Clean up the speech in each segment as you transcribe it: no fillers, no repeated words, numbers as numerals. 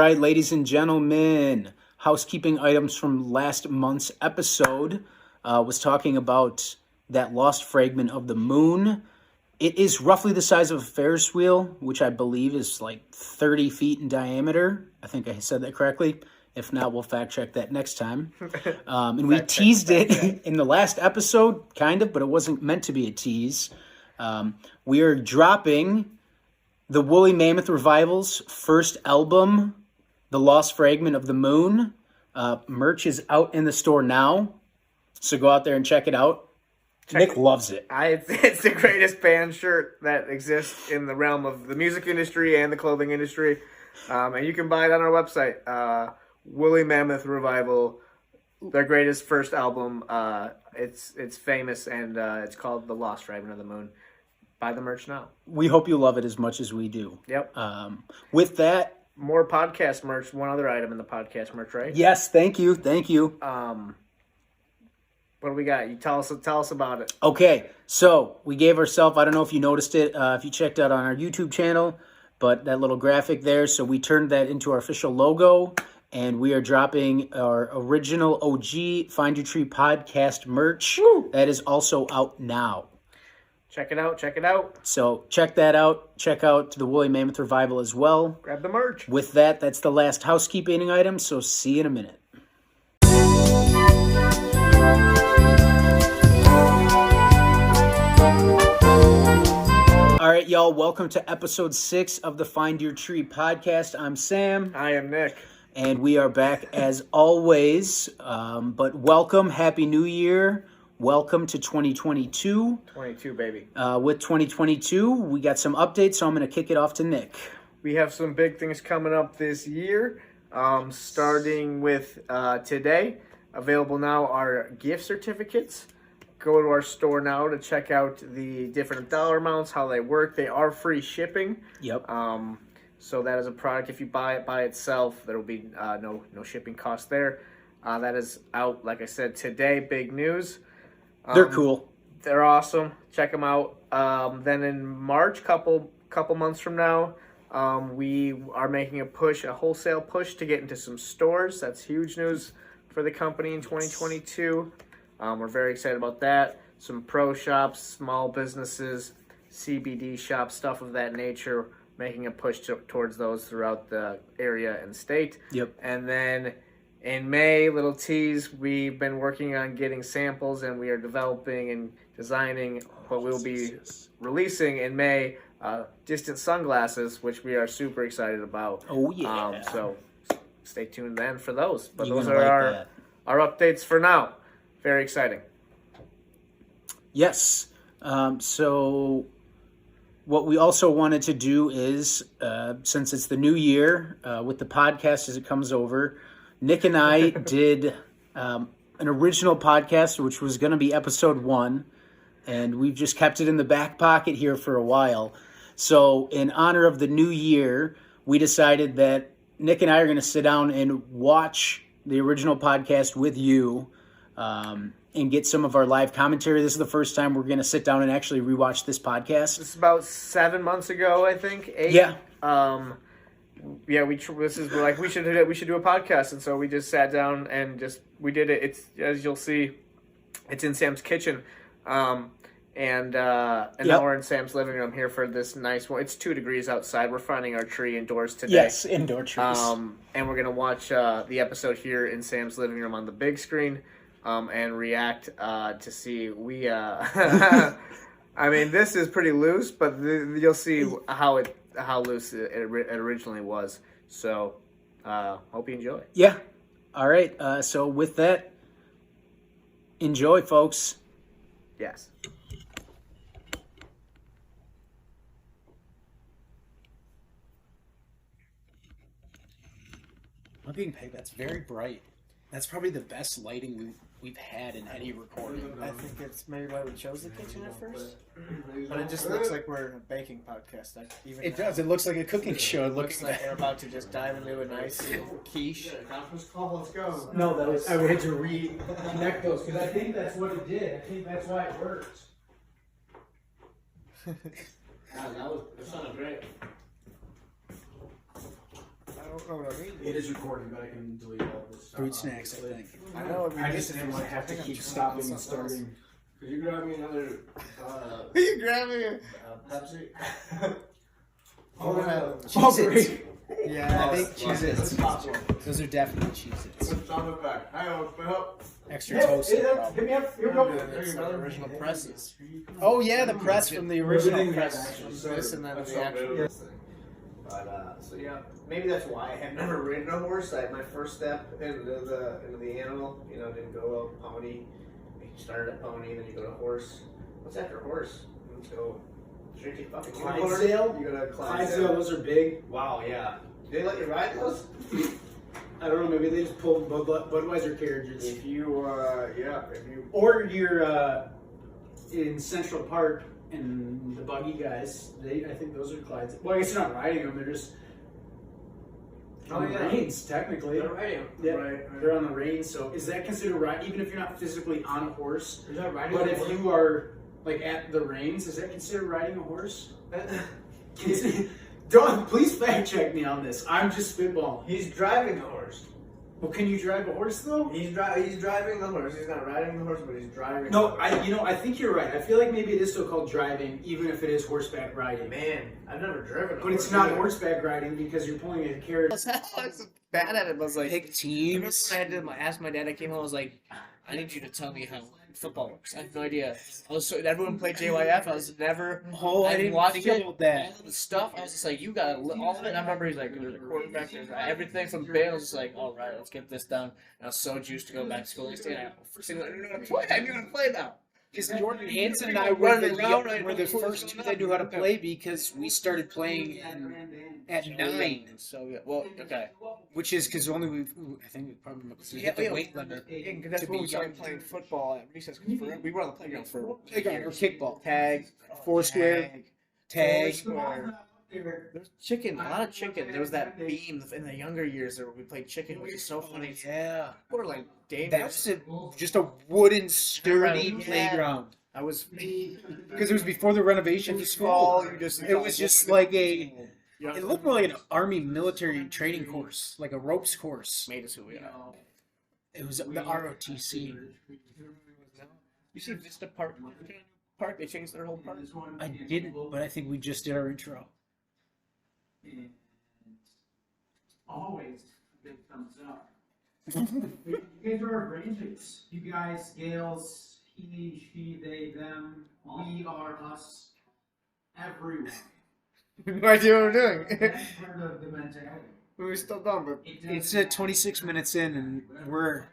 right, ladies and gentlemen, housekeeping items from last month's episode was talking about that lost fragment of the moon. It is roughly the size of a Ferris wheel, which I believe is like 30 feet in diameter. I think I said that correctly. If not, we'll fact check that next time. And we teased it in the last episode, kind of, but it wasn't meant to be a tease. We are dropping the Woolly Mammoth Revival's first album, The Lost Fragment of the Moon. Merch is out in the store now, so go out there and check it out. Nick loves it. It's the greatest band shirt that exists in the realm of the music industry and the clothing industry. And you can buy it on our website, Woolly Mammoth Revival, their greatest first album. It's famous, and it's called The Lost Fragment of the Moon. Buy the merch now. We hope you love it as much as we do. Yep. With that, more podcast merch. One other item in the podcast merch, right? Yes, thank you. What do we got? You tell us about it. Okay, so we gave ourselves, I don't know if you noticed it, if you checked out on our YouTube channel, but that little graphic there, so we turned that into our official logo, and we are dropping our original OG Find Your Tree podcast merch. Woo! That is also out now. Check it out. So check that out. Check out the Woolly Mammoth Revival as well. Grab the merch. With that, that's the last housekeeping item, so see you in a minute. All right, y'all, welcome to episode 6 of the Find Your Tree podcast. I'm Sam. I am Nick. And we are back as always. But welcome, Happy New Year. Welcome to 2022. 22, baby. With 2022, we got some updates, so I'm going to kick it off to Nick. We have some big things coming up this year, starting with today. Available now are gift certificates. Go to our store now to check out the different dollar amounts, how they work. They are free shipping. Yep. So that is a product. If you buy it by itself, there will be no shipping cost there. That is out, like I said, today. Big news. They're cool. They're awesome. Check them out. Then in March, couple months from now, we are making a wholesale push to get into some stores. That's huge news for the company in 2022. We're very excited about that. Some pro shops, small businesses, CBD shops, stuff of that nature, making a push towards those throughout the area and state. Yep. And then in May, little tease, we've been working on getting samples, and we are developing and designing what we'll be releasing in May, distant sunglasses, which we are super excited about. Oh, yeah. So stay tuned then for those. But those are our updates for now. Very exciting. Yes. So what we also wanted to do is, since it's the new year, with the podcast as it comes over, Nick and I did an original podcast, which was going to be episode 1, and we've just kept it in the back pocket here for a while. So in honor of the new year, we decided that Nick and I are going to sit down and watch the original podcast with you, and get some of our live commentary. This is the first time we're going to sit down and actually rewatch this podcast. It's about 7 months ago, I think. 8. Yeah. We should do a podcast, and so we just sat down and we did it. It's, as you'll see, it's in Sam's kitchen, and now we're in Sam's living room here for this nice one. It's 2 degrees outside. We're finding our tree indoors today. Yes, indoor trees. And we're gonna watch the episode here in Sam's living room on the big screen, and react to see. I mean, this is pretty loose, but you'll see how loose it originally was. So, hope you enjoy. Yeah. All right. So with that, enjoy, folks. Yes. I'm being paid. That's very bright. That's probably the best lighting we've had in any recording. I think it's maybe why we chose the kitchen at first. But it just looks like we're in a baking podcast. It does. It looks like a cooking show. It looks like we're about to just dive into a nice quiche. Conference call, let's go. No, that was, I had to reconnect those because I think that's what it did. I think that's why it worked. That sounded great. don't know what I mean. It is recording, but I can delete all of this. Fruit snacks, I think. I know. I just didn't want to have to keep stopping and starting. Could you grab me another You grab me. Pepsi? Cheez-Its. Yeah, I think Cheez-Its. Cheez-Its. Those are definitely Cheez-Its. Put some it back. Hang on, spin up. Extra toasted. Hit me up. Here we go. It's the original presses. Oh yeah, the press from the original press. This and then the actual. But so yeah, maybe that's why I had never ridden a horse. I had my first step into the animal. You know, didn't go a pony. You started a pony, then you go to horse. What's after horse? Let's go. Straight to fucking Clydesdale? You go to Clydesdale, those are big. Wow, yeah. Did they let you ride those? I don't know, maybe they just pulled Budweiser carriages. If you, Or you're in Central Park and the buggy guys, I think those are Clydesdale. Well, I guess you're not riding them, they're just on the reins, technically. They're riding them. Yeah, Right. they're on the reins, so is that considered riding, even if you're not physically on a horse? Is that riding But a if horse? you are, like, at the reins, is that considered riding a horse? Don't, please fact check me on this. I'm just spitballing. He's driving the horse. Well, can you drive a horse though? He's driving the horse. He's not riding the horse, but he's driving. No, the horse. I think you're right. I feel like maybe it is still called driving, even if it is horseback riding. Man, I've never driven. But it's not horseback riding because you're pulling a carriage. I was bad at it. I was like, Pick teams. I had to ask my dad. I came home. I was like, I need you to tell me how football works. I have no idea. Everyone played JYF. I was never. Oh, I didn't watched feel that. All the stuff. I was just like, you got all of it. And I remember he's like, there's a quarterback. There's everything from Bale. I was just like, all right, let's get this done. And I was so juiced to go back to school. First thing I knew how to play. I knew how to play now. Because Jordan Hansen and I were the first two that knew how to play because we started playing at 9. So yeah, well, okay. Which is because I think we probably hit the weight limit. Yeah, that's to when be we started young. playing football at recess. We were on the playground for Or kickball. tag, Foursquare. Tag. Foursquare. There's chicken, a lot of chicken. There was that beam in the younger years where we played chicken, which is so funny. Yeah. We're like That's just a wooden, sturdy Yeah. playground. I was Because it was before the renovation to school. It was just like it looked more like an army military training course, like a ropes course. made us who we are. It was the ROTC. You see Vista Park? They changed their whole park. I didn't, but I think we just did our intro. Always big thumbs up. You guys are our ranges. You guys, Gales, he, she, they, them, we are us, everyone. No idea what we're doing. That's part of the mentality. We're still done, but It's 26 minutes in, and we're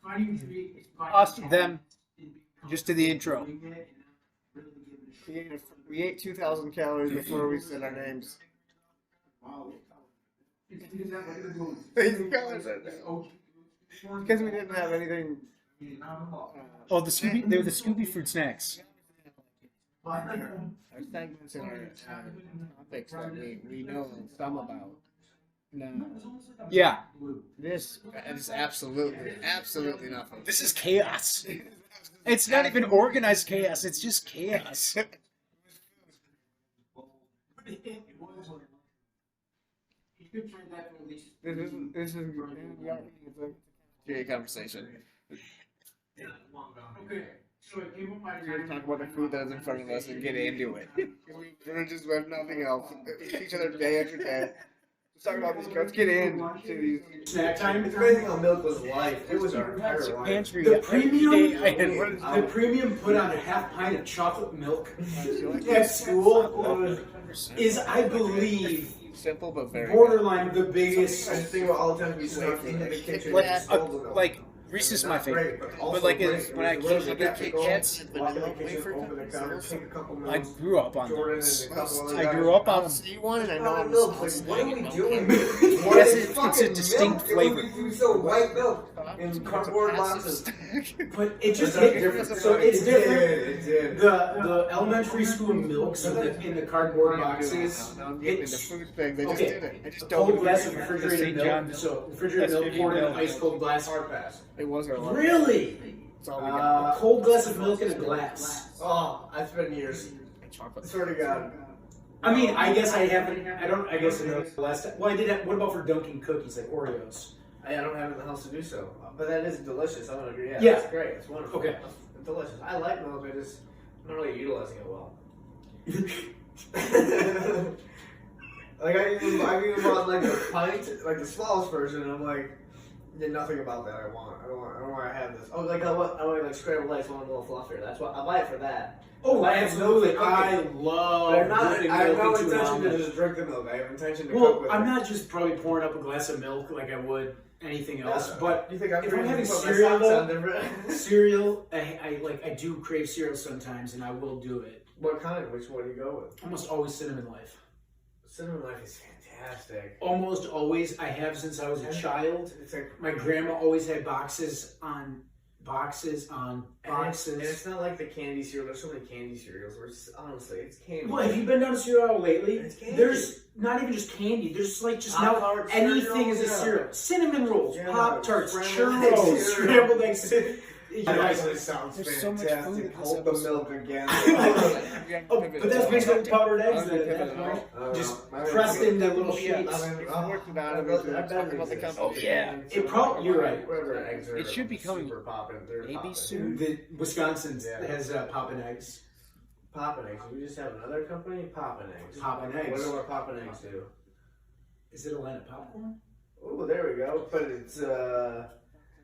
Finding to be us, them, just to the intro. we ate 2,000 calories before we said our names. Because we didn't have anything. Oh, they were the Scooby fruit snacks. Our segments and our topics that we know some about. No, Yeah, this is absolutely nothing. this is chaos. It's not even organized chaos. It's just chaos. This is great conversation. Okay, so it came up my We're gonna talk about the food that's in front of us and get into it. We just have nothing else. Each other day after day. Let's talk about this. Let's get into these. Snack time. It's amazing how milk was life. It was our entire life. Pantry. The Every premium, day I had the premium put on a half pint of chocolate milk at school is, I believe, Simple but very borderline the biggest. I just think about all the time we snuck into the kitchen. like Reese's is my favorite, but like when I came to get Kit Kats, I grew up on those. I grew up on them. You wanted, I know. What are we doing? Yes, it's a distinct flavor. You sell white milk in cardboard boxes. But it just hit different. So it's different. It did. The elementary school milks in the cardboard boxes. Now I'm getting into It's food things. I just okay. did it. I just Cold don't. glass of refrigerated milk. So refrigerated milk poured in an ice cold glass. Hard pass. It was our life. Really? That's all we A got. cold glass of milk in a glass. Oh, that's been years. Chocolate. I swear to God. I mean, I guess I haven't. I don't. I guess the last time. Well, I did. What about for dunking cookies like Oreos? I don't have it in the house to do so, but that is delicious. I don't agree. Yeah, Yeah. it's great. It's wonderful. Okay. It's delicious. I like milk. I just I'm not really utilizing it well. Like I even bought like a pint, like the smallest version, and I'm like, yeah, nothing about that I want. I don't want to have this. Oh, like I want like scrambled eggs, one a little fluffier. That's what I buy it for that. Oh, I have absolutely! no I cooking. love. But I have no milk into an intention to omelet. just drink the milk. I have intention to cook Well, with I'm it. not just probably pouring up a glass of milk like I would anything else, but you think I'm if I'm having put my cereal, socks on different? cereal, I do crave cereal sometimes, and I will do it. What kind? Which one do you go with? Almost always Cinnamon Life. Cinnamon Life is fantastic. Almost always, I have since I was a child. It's like My grandma always had boxes on boxes on boxes. And it's not like the candy cereal. There's so many candy cereals. Where it's, honestly, it's candy. Well, have you been down to cereal aisle lately? It's candy. There's not even just candy. There's like just now Powered anything is a cereal, cereal. Cinnamon rolls, Yeah, Pop Tarts, scrambled eggs churros, cereal. scrambled eggs. You know, Actually sounds There's so much fantastic. food in this Hold the episode. milk again. oh, but that's basically powdered eggs then at that point. Just pressed into little sheets. Oh, yeah. It probably, you're right. Whatever eggs are It should be coming super poppin'. They're maybe poppin'. soon. The Wisconsin Yeah. has poppin' eggs. Poppin' eggs. We just have another company. Poppin' eggs. Poppin' eggs. What do our poppin' eggs do? Is it a line of popcorn? Oh, there we go. But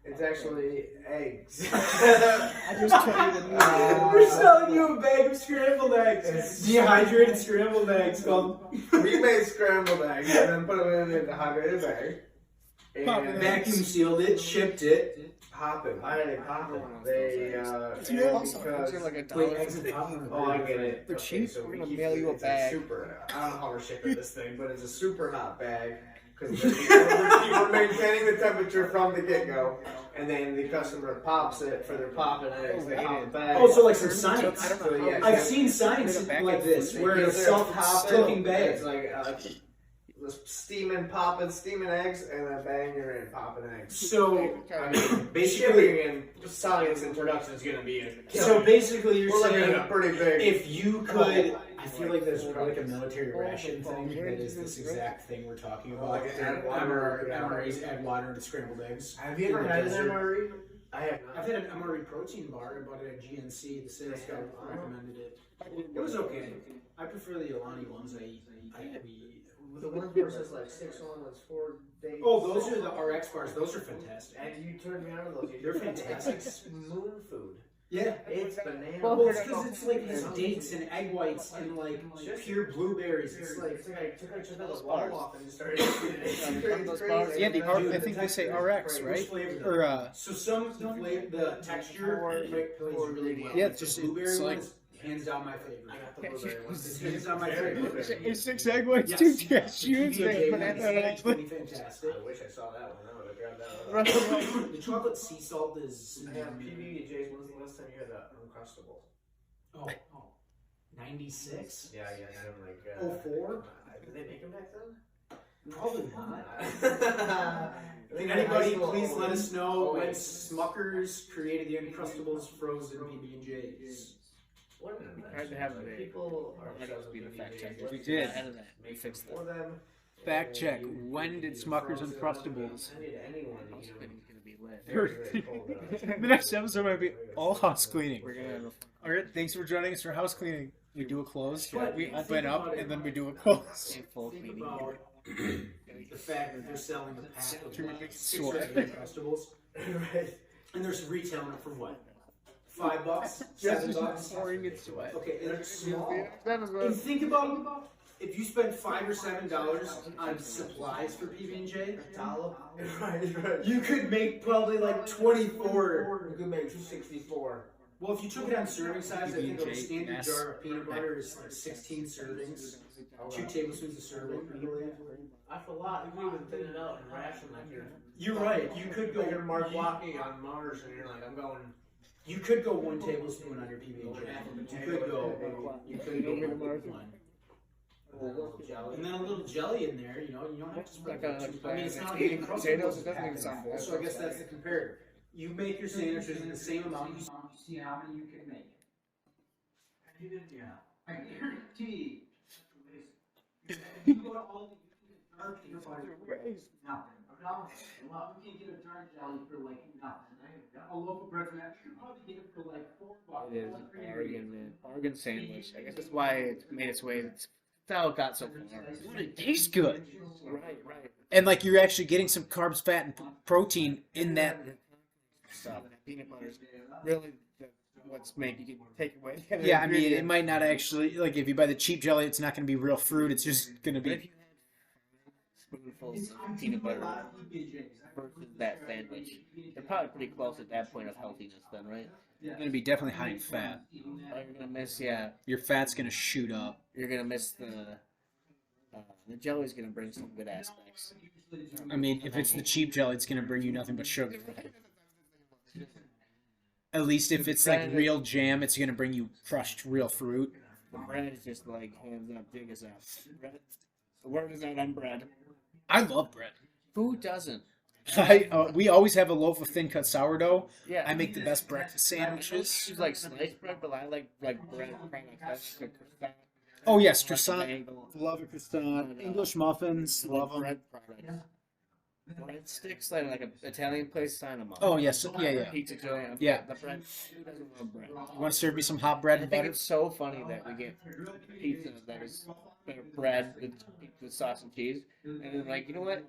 it's actually eggs. I just told you the We're selling you a bag of scrambled eggs. Dehydrated scrambled eggs called We made scrambled eggs and then put them in a dehydrated bag. Poppin' And vacuum sealed it, shipped it. Poppin'. Why are they poppin'? They, Wait, eggs and popcorn. Oh, I get it. They're Okay, cheap. so We're we gonna keep mail it- you a it's bag. Super, I don't know how we're shipping this thing, but it's a super hot bag. Because we're maintaining the temperature from the get-go. And then the customer pops it for their poppin' eggs. They pop the bag. Oh, so like some science. So, yeah, I've seen signs like this where it's self-sticking It's bag. like steaming eggs, and then bang, you're in popping eggs. So I mean, basically, shipping and science and production is going to be a so basically, you're we're looking saying at a pretty big. if you could, I feel like there's probably like a military ration thing that is this exact thing we're talking about. Like add water, MREs add water to scrambled eggs. Have you ever had an MRE? I have not. I've had an MRE protein bar. I bought it at GNC. The sales guy recommended it. It was okay. I prefer the Alani ones. The one where it says like 6 on, it's 4 days. Oh, those are the RX bars. Those are fantastic. And you turned me on to those. They're fantastic. It's moon food. Yeah. It's banana. Well, it's because it's like has dates and egg whites and like pure blueberries. It's like I took the bottle off and just started eating it. It's crazy. Yeah, I think they say RX, right? Or So some the texture plays really well. Yeah, The just blueberry it's one like- is hands down my favorite. I got the blueberry one. It's hands down my favorite. it's 6 egg whites, Yes. 2 The cashews, PB&J one and is banana. actually fantastic. I wish I saw that one. I would have grabbed that. The chocolate sea salt is Yeah, PB&J's. When's the last time you had an Uncrustable? oh 96? Yeah, I'm like. 04? Did they make them back then? Probably not. I Can think anybody high school- please let us know Oh, when wait. Smuckers created the Uncrustables frozen PB&J's? What an Tried to have invention. the- People are Might obsessed be with the fact PB&Js. checker. Let's We get did. Ahead of that. Make Fix them for them. Fact check. When did Smucker's Uncrustables? I need anyone, House cleaning's gonna be lit. very cold. The next episode might be all house cleaning. We're gonna have a Alright, thanks for joining us for house cleaning. We do a close, But we think open up, about it. and then we do a close. full Think cleaning. about the fact that they're selling a pack of like 6 or Sure. 8 Uncrustables, Right. and they're retailing it for what? $5, $7. Pouring in sweat. Okay, and it's small. And think about if you spend $5 or $7 on supplies for PB&J, Right. you could make probably like 24. You could make 264. Well, if you took it on serving size, I think a PB&J standard mess. jar of peanut butter is like 16 servings, 2 tablespoons of serving, I believe. That's a lot. You could even thin it out and ration like You're right. You could go. Like you're Mark Walkie on Mars, and you're like, I'm going. You could go 1 tablespoon on your PB&J. You could go. You could go 1. And then a little jelly in there. You know, you don't have to spread Like a- too. I mean, it's not like eating eating potatoes, Uncrustables it doesn't even sound full, bad. so I guess that's the comparator. You make your sandwiches in the same amount. You See how many you can make. Yeah. I guarantee You go to all the dark peanut butter, nothing. Well, you can get a dark jelly for like nothing. A loaf of bread for that, you can probably get it for like $4. It is an Oregon, man. Oregon sandwich. I guess that's why it made its way. That's how it got so far. It tastes good. Right. And like you're actually getting some carbs, fat, and protein in that. Stuff. Peanut butter is really what's made you can take away. Yeah, I mean, it might not actually, like, if you buy the cheap jelly, it's not going to be real fruit. It's just going to But if be. you had spoonfuls of peanut butter versus that sandwich, they're probably pretty close at that point of healthiness, then, right? You're going to be definitely high in fat. Oh, you're gonna miss, yeah. Your fat's going to shoot up. You're gonna miss the jelly's gonna bring some good aspects. I mean, if it's the cheap jelly, it's going to bring you nothing but sugar. At least if it's like real jam, it's going to bring you crushed real fruit. The bread is just like hands up, big as that. Bread. The word is out on bread. I love bread. Who doesn't? We always have a loaf of thin cut sourdough. Yeah. I make the best breakfast sandwiches. It's like sliced bread, but I like bread kind of like croissant. Oh yes, Like croissant. bagel. Love a croissant. English muffins. Love them. bread products. Breadsticks, like an Italian place, sign them up. Oh yes, yeah. Pizza joint. Yeah. The bread. Who doesn't love bread? You want to serve me some hot bread I and think butter? it's so funny that we get pizza that is bread with sauce and cheese, and then like, you know what?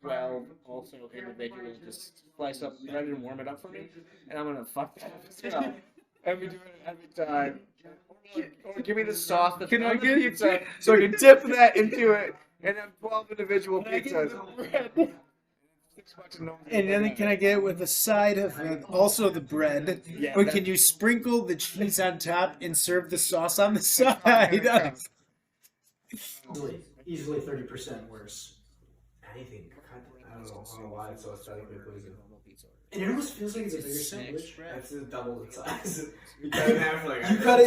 12 also individuals just slice up bread and warm it up for me, and I'm gonna fuck that up. And we do it every time. Or give me the sauce that's on the pizza so I can dip that into it and have 12 individual pizzas. $6 and no one's And gonna then get can I get it with a side of also the bread? Yeah, Or that- can you sprinkle the cheese on top and serve the sauce on the side? Easily 30% worse. Anything. I don't know why it's so aesthetically pleasing. And it almost feels like it's a bigger sandwich. It's double the size. You cut it in half like You cut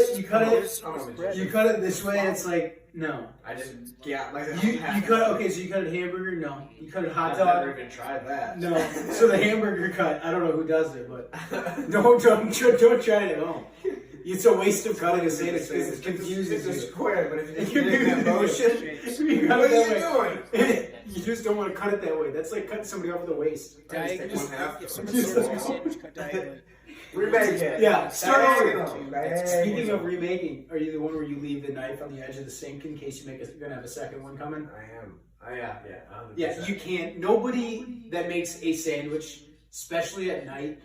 it. Oh, You cut it this way. It's like no. I just like You cut okay. So you cut a hamburger. No. You cut a hot I've dog. never even tried that. No. So the hamburger cut. I don't know who does it, but don't try it at home. It's a waste of cutting a sandwich because it confuses It's a you. square, but if you're doing that motion, You cut what it are that you way. doing? You just don't want to cut it that way. That's like cutting somebody off with a waist. Take one half. If someone serves me a sandwich cut diagonally. Remake it. Yeah, start Diagonal. over. Diagonal. Speaking of remaking, are you the one where you leave the knife on the edge of the sink in case you're gonna have a second one coming? I am. Yeah. 100%. Yeah, you can't. Nobody that makes a sandwich, especially at night,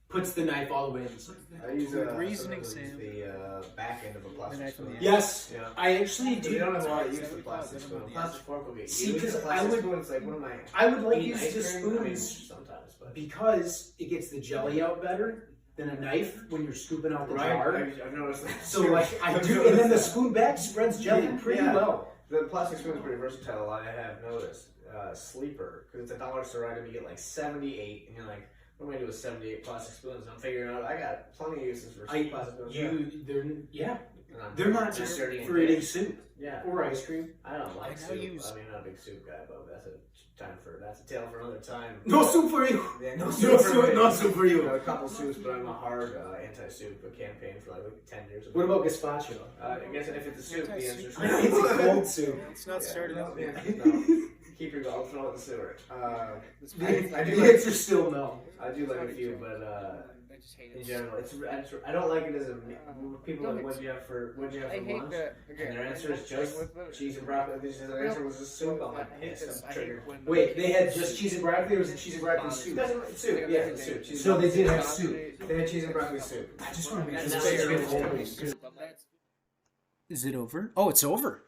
puts the knife all the way in the sink. I use Reasoning, sometimes Sam. the back end of a plastic knife on spoon. the Yes, Yeah. I actually You do. don't have a lot of use for plastic spoon. Plastic fork will be. See, you use 'cause a plastic I would- spoon, it's like one of my. I would like eating use ice the cream. I mean, spoons sometimes, but. because it gets the jelly out better than a knife when you're scooping out the Right, jar. I've noticed that. So like I do, and then the spoon back spreads jelly pretty Yeah. well. The plastic spoon is pretty versatile. I have noticed. Sleeper, because it's a dollar store item. You get like 78, and you're like, what am I gonna do with 78 plastic spoons? And I'm figuring out I got plenty of uses for plastic spoons. They're not just for eating soup Yeah. or ice cream. I don't like I now soup. use- I mean, I'm not a big soup guy, but that's a tale for another time. No soup for you. Yeah, No no soup soup for me. no soup for I've you. got a couple soups, but I'm a hard anti-soup campaign for like 10 years. What about gazpacho? I guess if it's a soup, the answer is It's a cold soup. It's not started out. No. Keep your gold, throw it in the sewer. I do The like, answer still no. I do like a few, but I just hate in it. general, I don't like it as a people are like, what'd you have for I lunch? hate that. And their answer is just cheese and broccoli. Their answer was just soup. I'm like, pissed. I'm triggered. Wait, they had just cheese and broccoli, or was it cheese and broccoli soup? It's soup. Yeah, it's soup. Cheese and So they broccoli. did have soup. They had cheese and broccoli soup. I just want to make And sure now this they're is gonna over. Is it over? Oh, it's over.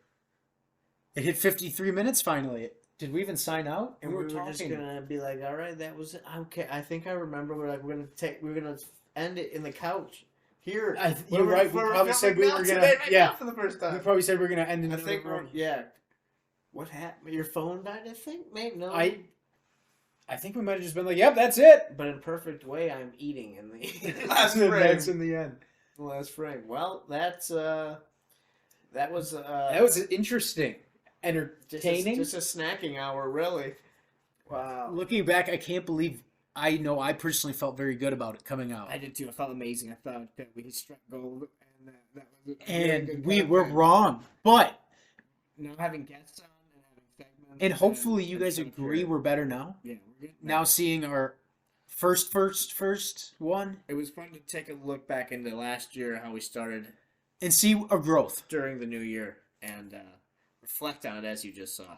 It hit 53 minutes finally. Did we even sign out? And we were just gonna be like, all right, that was it. Okay, I think I remember. We're gonna end it in the couch here. You're right. We probably said we were gonna. Yeah, for the first we time. probably said we are gonna end in I another think room. yeah. What happened? Your phone died. I think maybe no. I think we might have just been like, "Yep, that's it." But in perfect way, I'm eating in the That's in the end. The last frame. Well, that was That was interesting, entertaining. just a snacking hour, really. Wow. Looking back, I can't believe I personally felt very good about it coming out. I did too. I felt amazing. I thought that we struck gold, and that was. And we were wrong. But now having guests on and having segments. And hopefully you and guys stuff agree here. we're better now. Yeah, we're getting Now there. seeing our first one It was fun to take a look back into last year, how we started and see our growth. during the new year, and reflect on it as you just saw.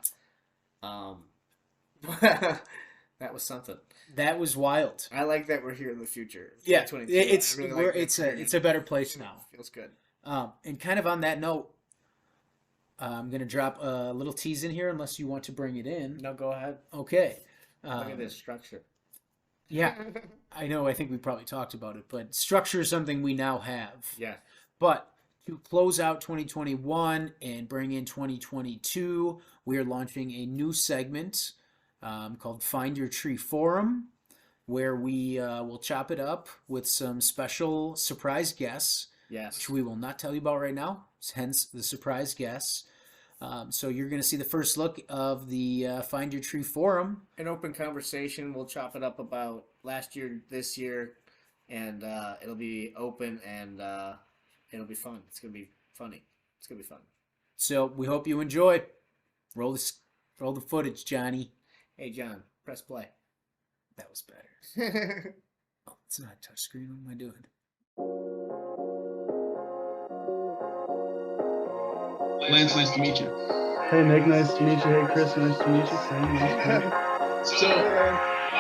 That was something. That was wild. I like that we're here in the future. Yeah, 2022. it's I really we're like that it's we're a here. it's a better place now. Feels good. And kind of on that note, I'm gonna drop a little tease in here, unless you want to bring it in. No, go ahead. Okay. Look at this structure. Yeah, I know. I think we probably talked about it, but structure is something we now have. Yeah. But to close out 2021 and bring in 2022, we are launching a new segment called Find Your Tree Forum, where we will chop it up with some special surprise guests, Yes. which we will not tell you about right now, hence the surprise guests. So you're going to see the first look of the Find Your Tree Forum. An open conversation. We'll chop it up about last year, this year, and it'll be open and it'll be fun. It's gonna be funny. It's gonna be fun. So we hope you enjoy. Roll the footage, Johnny. Hey, John, press play. That was better. Oh, it's not a touchscreen. What am I doing? Lance, nice to meet you. Hey Nick, nice to meet you. Hey Chris, nice to meet you. Sam, nice to meet you. So, I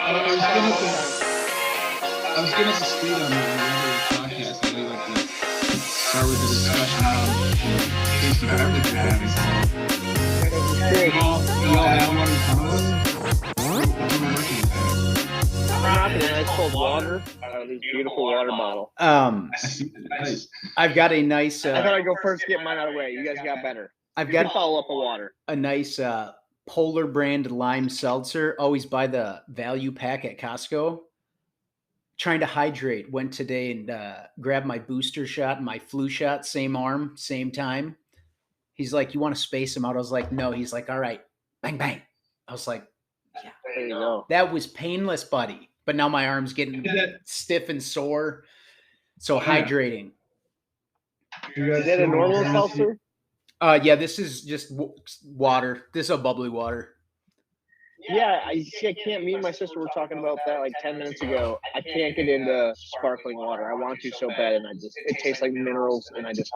was gonna speed on the regular podcast. I really like to start with the discussion on tasty beverage you're having. You all have one in front of us? What are we working with? I'm rocking a nice cold water out of this beautiful water bottle. I see. Nice. I've got a nice. I thought I'd go first, get mine out of the way. You guys got better. I've You can got follow up a water. a nice Polar brand lime seltzer. Always buy the value pack at Costco. Trying to hydrate. Went today and grabbed my booster shot and my flu shot. Same arm, same time. He's like, "You want to space them out?" I was like, "No." He's like, "All right, bang bang." I was like, There you go. "That was painless, buddy." But now my arm's getting stiff and sore. So hydrating. You guys Is that see a normal my seltzer? Yeah, this is just water. This is a bubbly water. Yeah, I see. I can't. Me and my sister were talking about that like 10 minutes ago. I can't get into sparkling water. I want to so bad, and it tastes like minerals, and I just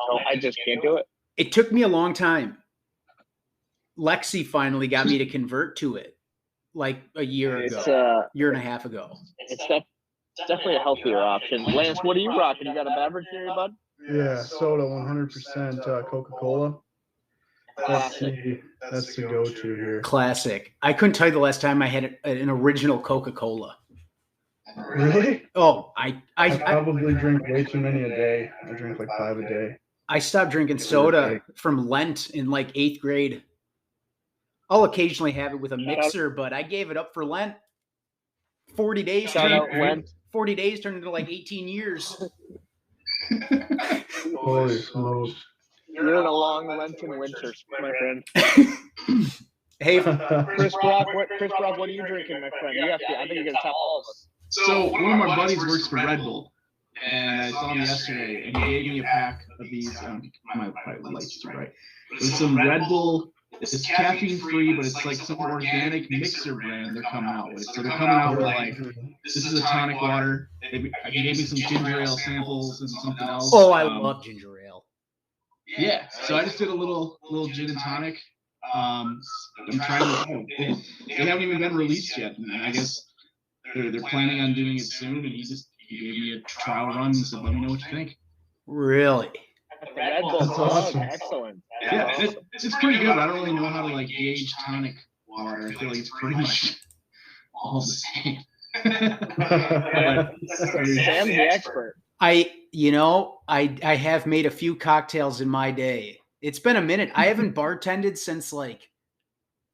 can't do it. It took me a long time. Lexi finally got me to convert to it, like a year It's ago, year and a half ago. it's definitely a healthier option. Lance, what are you rocking? You got a beverage here, bud? Yeah, soda, 100% Coca-Cola. That's the go-to here. Classic. I couldn't tell you the last time I had an original Coca-Cola. Really? Oh, I I probably drink way too many a day. I drink like 5 a day. I stopped drinking soda from Lent in like 8th grade. I'll occasionally have it with a mixer, but I gave it up for Lent. 40 days. Shout out Lent. 40 days turned into like 18 years. Holy smokes. You're in a long Lenten winter, my friend. Hey, Chris Brock, what are you drinking, my friend? You have to. I think you're gonna top all of us. So one of my buddies works for Red Bull, and I saw him yesterday, and he gave me a pack of these. My lights are right. It's some Red Bull. It's caffeine free, but it's like some organic mixer brand they're coming out with. So they're coming out with like, this is a tonic water. He gave me some ginger ale samples and something else. oh, I love ginger ale. Yeah, so I just did a little gin and tonic. I'm trying to. They haven't even been released yet, and I guess they're planning on doing it soon. And he gave me a trial run and said, "Let me know what you think." Really? Red Bull, That's awesome. excellent. Yeah, it's pretty good. I don't really know how to like gauge tonic water. I feel like it's pretty much all the same. Sam's the expert. I have made a few cocktails in my day. It's been a minute. I haven't bartended since like,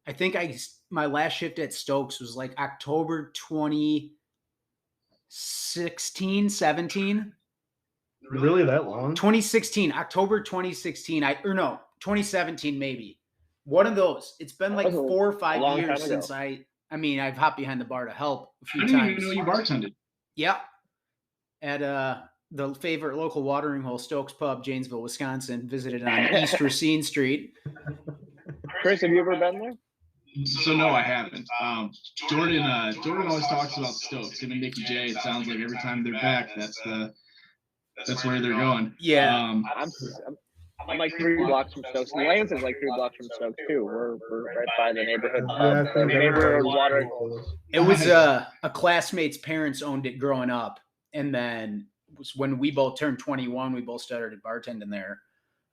I think my last shift at Stokes was like October 2016, 17. Really that long? 2016, October 2016. 2017 maybe. One of those. It's been like That was 4 or 5 long years time ago. since I've hopped behind the bar to help a I few didn't times. even know you bartended. Yeah. At the favorite local watering hole, Stokes Pub, Janesville, Wisconsin, visited on East Racine Street. Chris, have you ever been there? So no, I haven't. Jordan always talks about Stokes. Him and Nikki J. It sounds like every time they're back, that's where they're going. Yeah. I'm like 3 blocks from Stokes. Lansing's like 3 blocks from Stokes too. We're right by the neighborhood. Yeah, I think Neighborhood everybody's water. pretty close. It was a classmate's parents owned it growing up, and then when we both turned 21, we both started bartending there,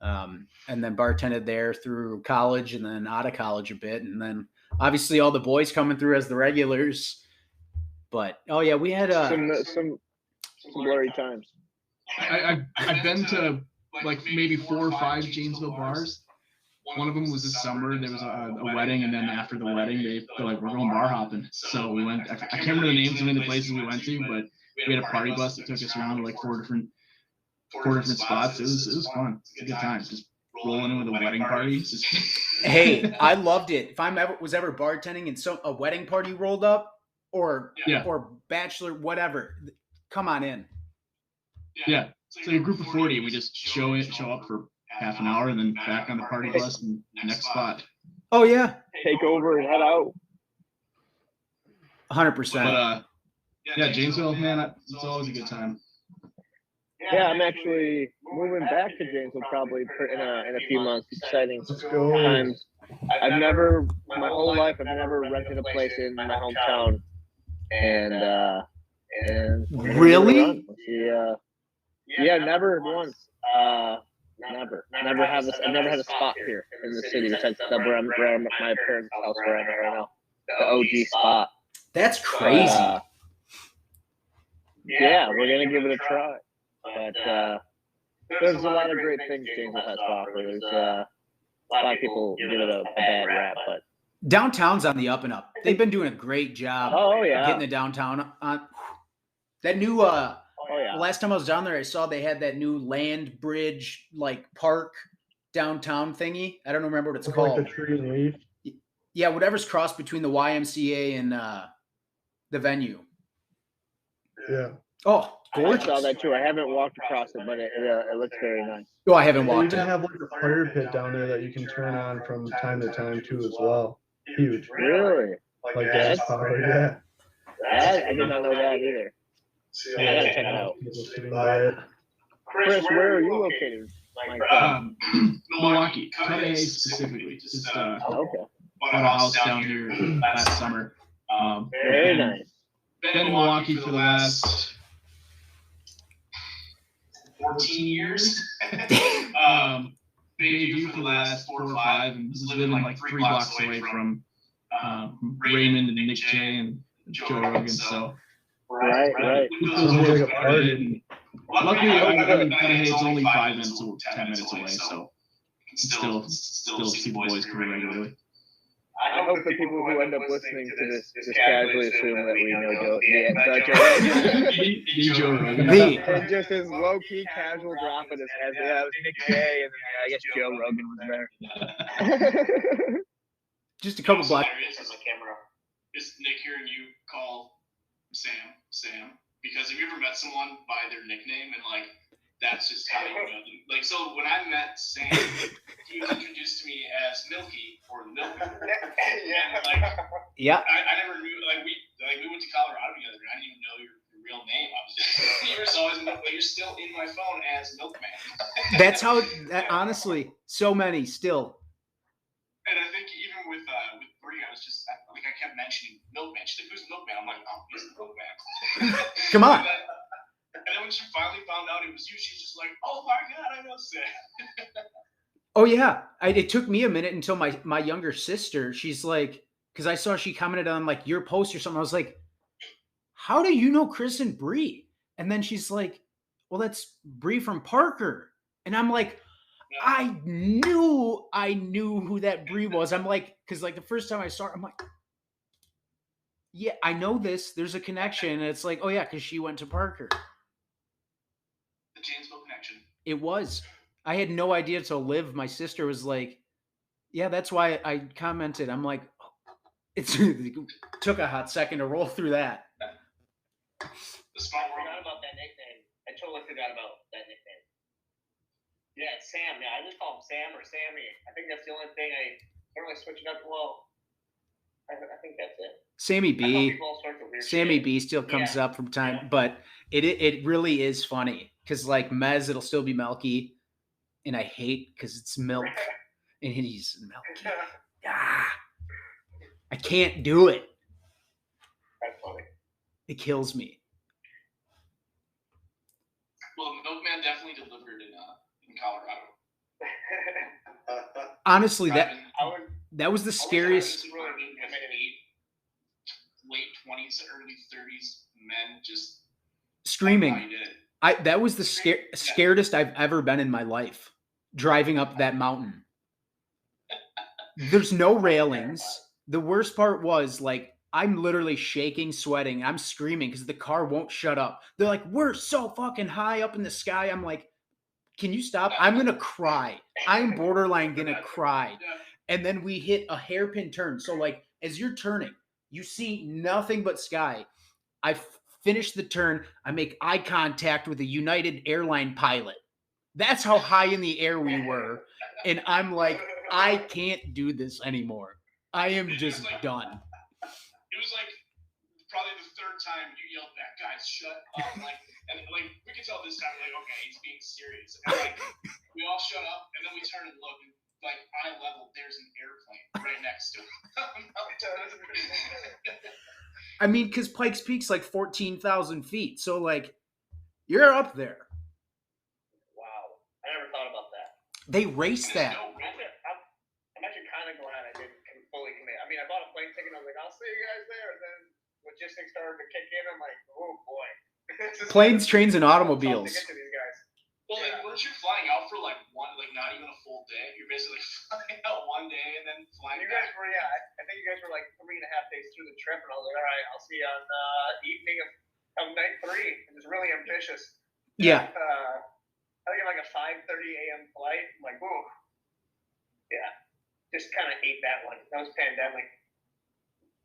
and then bartended there through college, and then out of college a bit, and then obviously all the boys coming through as the regulars. But oh yeah, we had some blurry times. I've been to like maybe 4 or 5 Janesville bars. One of them was this summer. There was a wedding, and then after the wedding, they're like, we're going bar hopping. So we went. I can't remember the names of any of the places we went to, but we had a party bus that took us around to like 4 different spots. It was fun. It's a good time. Just rolling in with a wedding party. Hey, I loved it. If I'm ever bartending and a wedding party rolled up or bachelor whatever, come on in. Yeah, it's like a group of 40, and we just show up for half an hour, and then back on the party bus and next spot. Oh yeah, Take over and head out. 100%. But yeah, Janesville, man, it's always a good time. Yeah, I'm actually moving back to Janesville probably in a few months. Exciting Let's go. times. My whole life, I've never rented a place in my hometown, and Really? Yeah, never once. Never. I've never had a spot here in the city besides where I'm my parents' house where I'm at right now. The OG spot. That's crazy. Yeah, we're gonna give it a try. But there's a lot of great things Janesville has to offer. There's a lot of people give it a bad rap, but Downtown's on the up and up. They've been doing a great job. Oh yeah, getting the downtown on. That new last time I was down there, I saw they had that new land bridge like park downtown thingy. I don't remember what it's called. Like the tree and leaf. Yeah, whatever's crossed between the YMCA and the venue. Yeah. Oh, gorgeous. I saw that too. I haven't walked across it, but it looks very nice. Oh, I haven't They walked even it. have like a fire pit down there that you can turn on from time to time too as well. Huge. Really? Like gas power, yeah. I did not know that either. I gotta check it out. People sitting by it. Chris, where are you located? Milwaukee, Cudahy specifically. Just Okay. bought a house down here last summer. Very nice. Been in Milwaukee for the last 14 years. Bayview for the last 4 or 5, and was living like 3 blocks away from Raymond and Nick J and Joe Rogan. So Right. Sounds like a party. luckily, I mean, it's only 5 minutes or 10 minutes away, so still see the boys pretty regularly. I hope the people who end up listening to this just casually assume that we know Joe Rogan. And just as low-key casual drop it as it was Nick J, and then I guess Joe Rogan was there. Just a couple blocks. Is Nick here and you call Sam? Because have you ever met someone by their nickname and like that's just how you know them? Like, so when I met Sam, he was introduced to me as Milky or Milky. And like, Yeah. I never knew. Like we went to Colorado together. And I didn't even know your real name. I was just you were always Milk, but you're still in my phone as Milkman. That's how. Honestly, so many still. And I think even with Brie, I was just like I kept mentioning Milkman. She's like, "Who's Milkman?" I'm like, "Oh, he's the Milkman." Come on. And then when she finally found out it was you, she's just like, "Oh my God, I know Sam." Oh yeah, it took me a minute until my younger sister. She's like, because I saw she commented on like your post or something. I was like, "How do you know Chris and Bree?" And then she's like, "Well, that's Bree from Parker." And I'm like, I knew who that Bree was. I'm like, because like the first time I saw her, I'm like, yeah, I know this. There's a connection. And it's like, oh yeah, because she went to Parker. The Janesville connection. It was. I had no idea till Liv, my sister, was like, yeah, that's why I commented. I'm like, it took a hot second to roll through that. The smart world. I forgot about that nickname. I totally forgot about that nickname. Yeah, it's Sam. Yeah, I just call him Sam or Sammy. I think that's the only thing Don't really switch it up. Well, I think that's it. Sammy I tell B. people all sorts of weird Sammy shit. B still comes Yeah. up from time, but it really is funny because like Mez, it'll still be Melky, and I hate because it's milk, and he's Melky. I can't do it. That's funny. It kills me. Well, Milkman definitely delivered in Colorado. Honestly, Driving- that was the scariest. Late 20s to early 30s men just Screaming. how you did it. That was the scaredest I've ever been in my life. Driving up that mountain. There's no railings. The worst part was like I'm literally shaking, sweating, and I'm screaming because the car won't shut up. They're like, "We're so fucking high up in the sky." I'm like, "Can you stop? I'm gonna cry. I'm borderline gonna cry." And then we hit a hairpin turn. So like as you're turning, you see nothing but sky. I finish the turn. I make eye contact with a United airline pilot. That's how high in the air we were. And I'm like, I can't do this anymore. I am just done. It was like probably the third time you yelled back, "Guys, shut up!" And we could tell this time, like, okay, he's being serious. And like, we all shut up, and then we turn and look, and like eye level, there's an airplane right next to him. I mean, because Pikes Peak's like 14,000 feet. So like, you're up there. Wow. I never thought about that. They race that. I'm actually kind of glad I didn't fully commit. I mean, I bought a plane ticket. I was like, I'll see you guys there. And then logistics started to kick in. I'm like, oh boy. Planes, trains, and automobiles. To get to these guys. Well, like, weren't you flying out for like not even a full day? You're basically flying out one day and then flying You back. guys were, I think you guys were like 3.5 days through the trip, and I was like, all right, I'll see you on evening of night 3. It was really ambitious. Yeah. I think like a 5:30 a.m. flight. I'm like, whoa. Yeah. Just kind of hate that one. That was pandemic.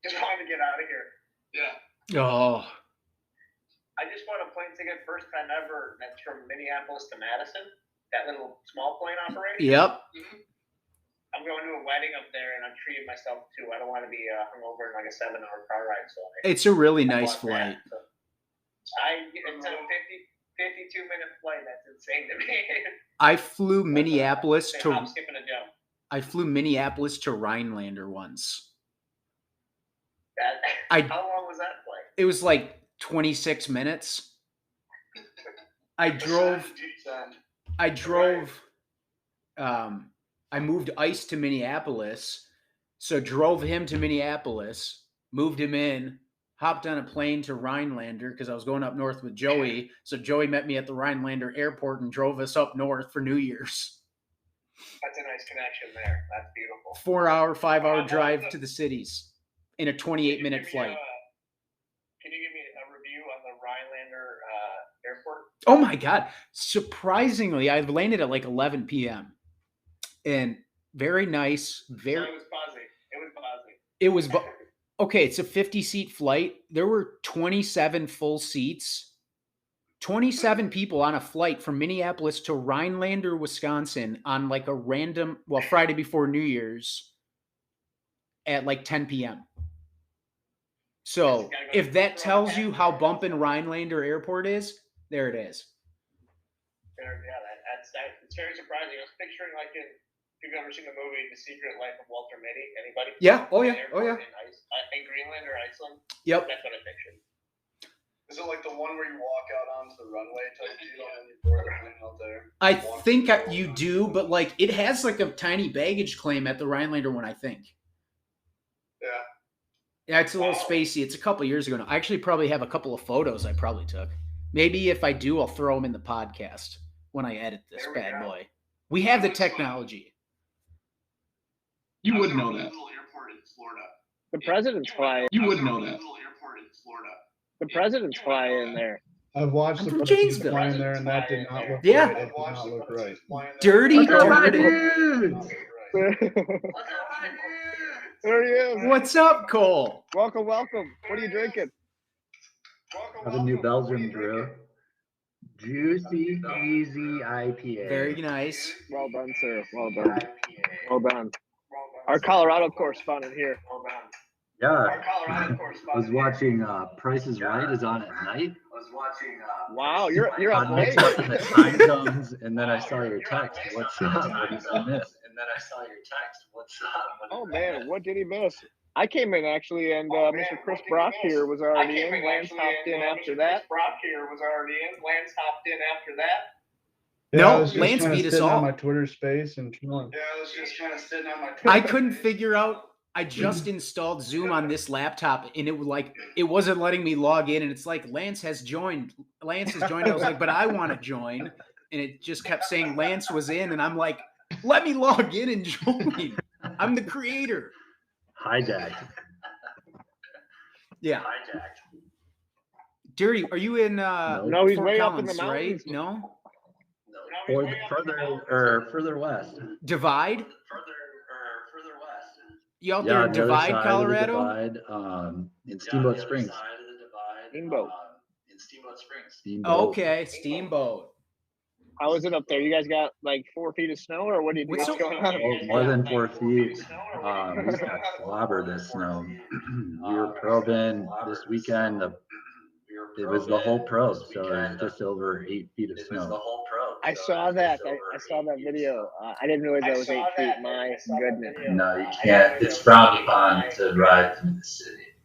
Just wanted to get out of here. Yeah. Oh. I just bought a plane ticket, first time ever. That's from Minneapolis to Madison. That little small plane operation. Yep. Mm-hmm. I'm going to a wedding up there, and I'm treating myself too. I don't want to be hungover in like a 7-hour car ride. So It's a really nice flight. So it's a 52-minute flight. That's insane to me. I flew Minneapolis I'm skipping a jump. I flew Minneapolis to Rhinelander once. How long was that flight? It was like 26 minutes. I moved Ice to Minneapolis, so drove him to Minneapolis, moved him in, hopped on a plane to Rhinelander because I was going up north with Joey. So Joey met me at the Rhinelander airport and drove us up north for New Year's. That's a nice connection there. That's beautiful. 4-hour, 5-hour drive to the cities in a 28-minute flight. Can you give me a review on the Rhinelander airport? Oh my God. Surprisingly, I landed at like 11 p.m. And very nice. So it was buzzy. Okay, it's a 50-seat flight. There were 27 full seats. 27 people on a flight from Minneapolis to Rhinelander, Wisconsin on like a random, Friday before New Year's at like 10 p.m. So if that tells you how bumpin' Rhinelander Airport is, there it is. It's very surprising. I was picturing like if you've ever seen the movie The Secret Life of Walter Mitty, anybody? Yeah. Oh yeah. In Greenland or Iceland? Yep. That's what I pictured. Is it like the one where you walk out onto the runway type deal and you board the plane out there? I think you do, but like it has like a tiny baggage claim at the Rhinelander one, I think. Yeah. Yeah, it's a little spacey. It's a couple years ago now. I actually probably have a couple of photos I probably took. Maybe if I do, I'll throw them in the podcast when I edit this bad boy. We have the technology. You would know that. Airport in Florida. The president's flying. You would know that. Airport in Florida. The president's flying in there. I've watched the from president Janesville. flying there, and that did not look Yeah. right. It did not look right. Dirty. There he is. What's up, Cole? Welcome. What are you drinking? Have a New Belgium brew. Juicy, easy IPA. Very nice. Well done, sir. Well done. Our Colorado correspondent here. Yeah. I was watching Price is Right is on at night. Wow, you're up I'm late. mixed up in the time zones, and then I saw your text. What's up? What did I miss? Oh man, what did he miss? I came in actually, and Mr. Chris Brock here was already in. Lance hopped in after that. Yeah, No, I was just Lance kinda beat us sitting all. on my Twitter space and chilling. I couldn't figure out. I just installed Zoom on this laptop, and it wasn't letting me log in. And it's like Lance has joined. I was like, but I want to join, and it just kept saying Lance was in, and I'm like, let me log in and join. I'm the creator. Hijacked. Yeah. Dirty, are you in? No, he's Fort way up in Collins, the mountains. right? No. Or further west. Divide. You out there Yeah, in the other Divide, side Colorado? of the divide, in Steamboat Springs. Steamboat. Oh, okay, Steamboat. How is it up there? You guys got like 4 feet of snow, or what's going on? Oh, more than 4 feet. We just got clobbered this snow. We were probing this weekend. It was the whole probe, so it was just over 8 feet of snow. I saw that. I saw that video. I didn't realize that was 8 feet. My goodness. No, you can't. It's frowned upon to ride through the city.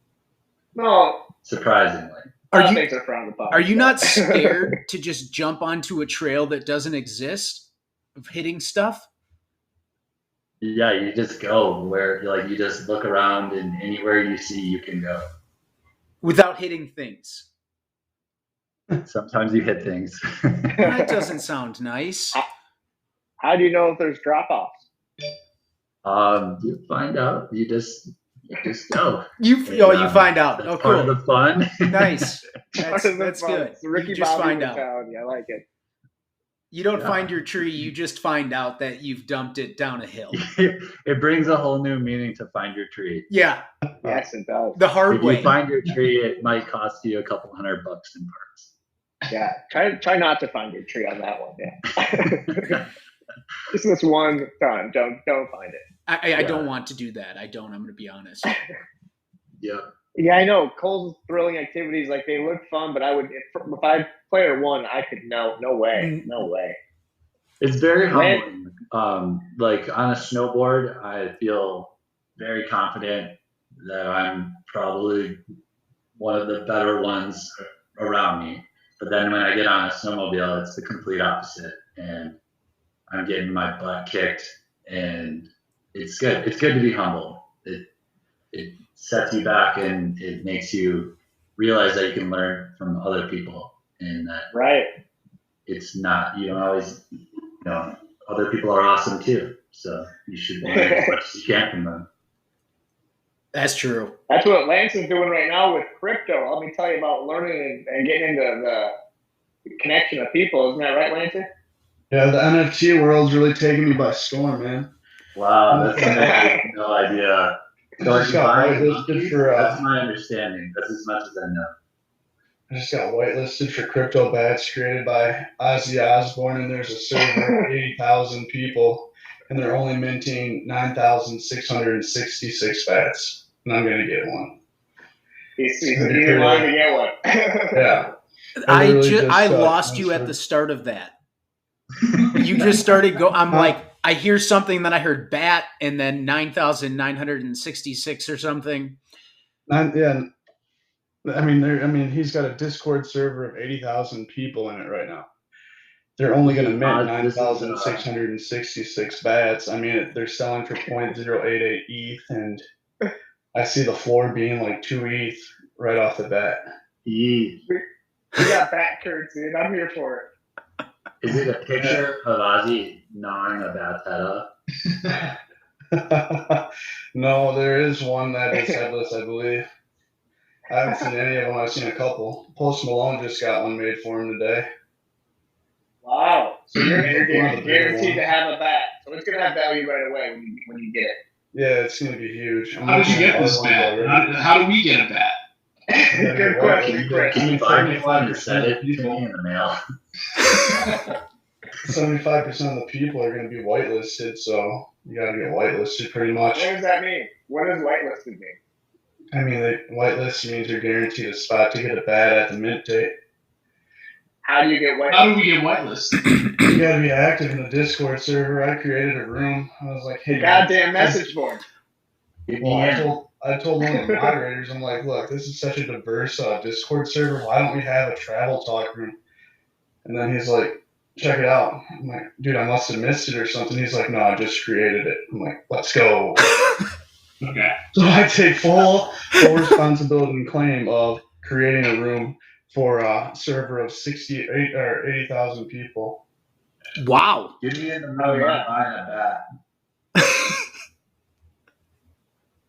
No. Surprisingly. Are you not scared to just jump onto a trail that doesn't exist of hitting stuff? Yeah, you just go where you just look around, and anywhere you see you can go. Without hitting things. Sometimes you hit things. That doesn't sound nice. How do you know if there's drop-offs? You find out. You just go. You find out. That's oh, part cool. of the fun. Nice. That's good. It's Ricky You just Bobby find out. mentality. I like it. You don't find your tree. You just find out that you've dumped it down a hill. It brings a whole new meaning to find your tree. Yeah. Yes, it does. The hard way. If you find your tree, it might cost you a couple $100 in parts. Yeah. Try not to find your tree on that one. Yeah. Just this one time. Don't find it. I don't want to do that. I don't. I'm going to be honest. Yeah. Yeah, I know. Cole's thrilling activities, like they look fun, but if I player one, I could no way. It's very humbling. Like on a snowboard, I feel very confident that I'm probably one of the better ones around me. But then when I get on a snowmobile, it's the complete opposite, and I'm getting my butt kicked, and it's good. It's good to be humble. It sets you back, and it makes you realize that you can learn from other people, and that it's not, you don't always, other people are awesome too. So you should learn as much as you can from them. That's true. That's what Lance is doing right now with crypto. Let me tell you about learning and getting into the connection of people. Isn't that right, Lance? Yeah, the NFT world's really taking me by storm, man. Wow, that's I have no idea. So Just got whitelisted for, that's my understanding. That's as much as I know. I just got whitelisted for crypto bats created by Ozzy Osbourne, and there's a server of 80,000 people, and they're only minting 9,666 bats, and I'm gonna get one. He's in line to get one. Yeah. I lost you at the start of that. You just started I'm like, I hear something, then I heard bat, and then 9,966 or something. Yeah. I mean, he's got a Discord server of 80,000 people in it right now. They're only going to mint 9,666 bats. I mean, they're selling for 0.088 ETH, and I see the floor being like 2 ETH right off the bat. ETH. We got bat currency, and I'm here for it. Is it a picture of Ozzy gnawing a bat's head up? No, there is one that is headless, I believe. I haven't seen any of them. I've seen a couple. Post Malone just got one made for him today. Wow. So you're guaranteed to have a bat. So it's going to have value right away when you get it. Yeah, it's going to be huge. How did you get this bat? How do we get a bat? Good question. Can you buy me one and send it to me in the mail? 75% of the people are going to be whitelisted, so you got to get whitelisted pretty much. What does that mean? What does whitelisted mean? I mean, whitelist means you're guaranteed a spot to get a bat at the mint date. How do you get whitelisted? How do we get whitelisted? You got to be active in the Discord server. I created a room. I was like, hey, Goddamn message board. Well, I told one of the moderators, I'm like, look, this is such a diverse Discord server. Why don't we have a travel talk room? And then he's like, check it out. I'm like, dude, I must have missed it or something. He's like, no, I just created it. I'm like, let's go. Okay. So I take full responsibility and claim of creating a room for a server of 68 or 80,000 people. Wow. Give me in the room. yeah. Buying a bat.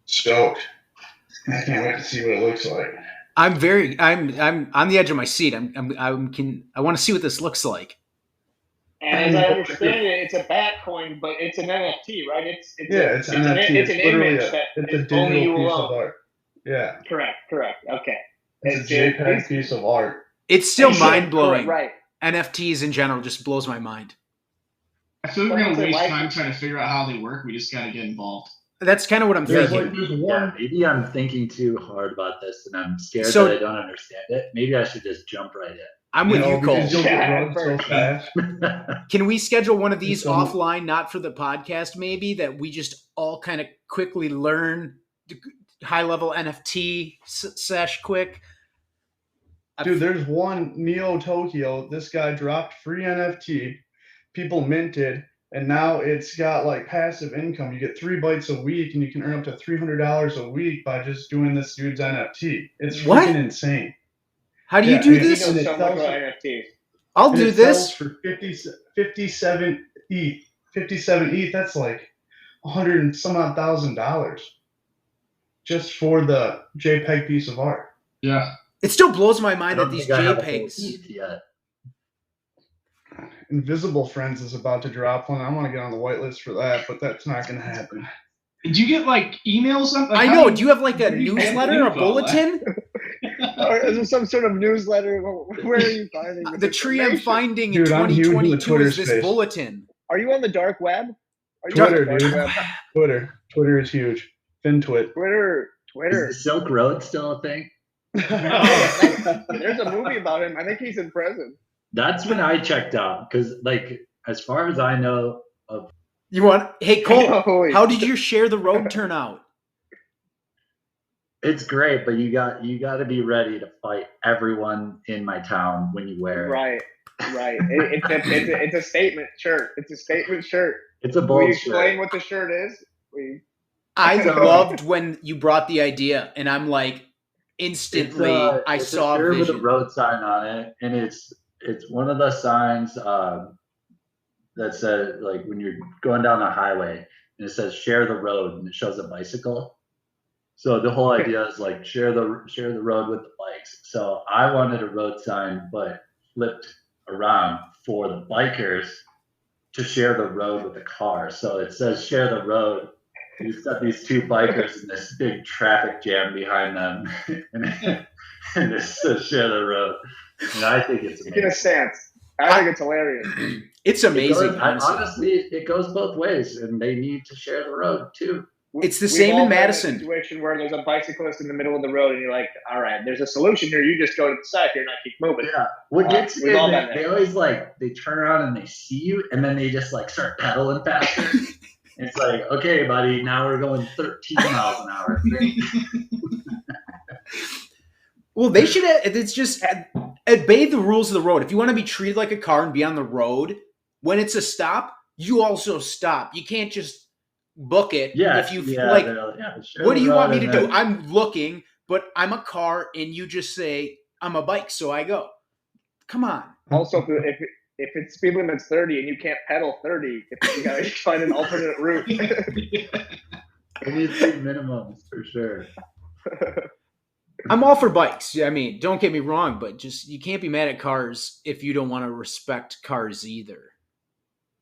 Stoked. I can't wait to see what it looks like. I'm on the edge of my seat. I want to see what this looks like. And as I understand it, it's a bat coin, but it's an NFT, right? It's an NFT. It's an literally image that it's a only digital you piece own. of art. Yeah. Correct. Okay. It's a JPEG piece of art. It's still mind blowing. Right. NFTs in general just blows my mind. I feel like we're gonna waste time trying to figure out how they work. We just gotta get involved. That's kind of what I'm thinking. Maybe I'm thinking too hard about this, and I'm scared that I don't understand it. Maybe I should just jump right in. I'm with you, Cole. You'll get run so fast. Can we schedule one of these offline, not for the podcast, maybe, that we just all kind of quickly learn high-level NFT sesh quick? Dude, there's one, Neo Tokyo. This guy dropped free NFT. People minted. And now it's got like passive income. You get 3 bytes a week, and you can earn up to $300 a week by just doing this dude's NFT. It's freaking insane. How do you do this? He knows so much about NFTs. I'll do this for 57 ETH. 57 ETH. That's like $100 and some odd $1,000 just for the JPEG piece of art. Yeah. It still blows my mind that these JPEGs. Invisible Friends is about to drop one. I want to get on the whitelist for that, but that's not going to happen. Do you get like emails? Like, I know. Do you have like a newsletter, a bulletin? Or is there some sort of newsletter? Where are you finding this the tree I'm finding dude, in 2022 Twitter is this space. bulletin. Are you on the dark web? Twitter, dude. Twitter is huge. FinTwit. Twitter. Is the Silk Road still a thing? There's a movie about him. I think he's in prison. That's when I checked out, because like as far as I know of. Hey Cole, how did your Share the Road turn out? It's great, but you got to be ready to fight everyone in my town when you wear it. Right. It's a statement shirt. It's a statement shirt. It's a bold Will you shirt. explain what the shirt is? I loved when you brought the idea, and I'm like, instantly, I saw a vision. With a road sign on it, and it's one of the signs that says, like, when you're going down the highway, and it says "share the road," and it shows a bicycle. So the whole idea is like share the road with the bikes. So I wanted a road sign, but flipped around for the bikers to share the road with the car. So it says "share the road." You've got these 2 bikers in this big traffic jam behind them, and it says "share the road." And I think it's amazing. Get a stance. I think it's hilarious. It's amazing. Honestly, it goes both ways, and they need to share the road too. It's the same in Madison. A situation where there's a bicyclist in the middle of the road, and you're like, "All right, there's a solution here. You just go to the side here, and I keep moving." Yeah. What gets me is they always they turn around and they see you, and then they just start pedaling faster. It's like, okay, buddy, now we're going 13 miles an hour. Well, they should. It's just obey the rules of the road. If you want to be treated like a car and be on the road, when it's a stop, you also stop. You can't just book it. Yeah. If you sure what do you want me to do? I'm looking, but I'm a car, and you just say I'm a bike, so I go. Come on. Also, if it's speed limit's 30 and you can't pedal 30, you gotta find an alternate route. We need speed minimums for sure. I'm all for bikes. I mean, don't get me wrong, but just you can't be mad at cars if you don't want to respect cars either.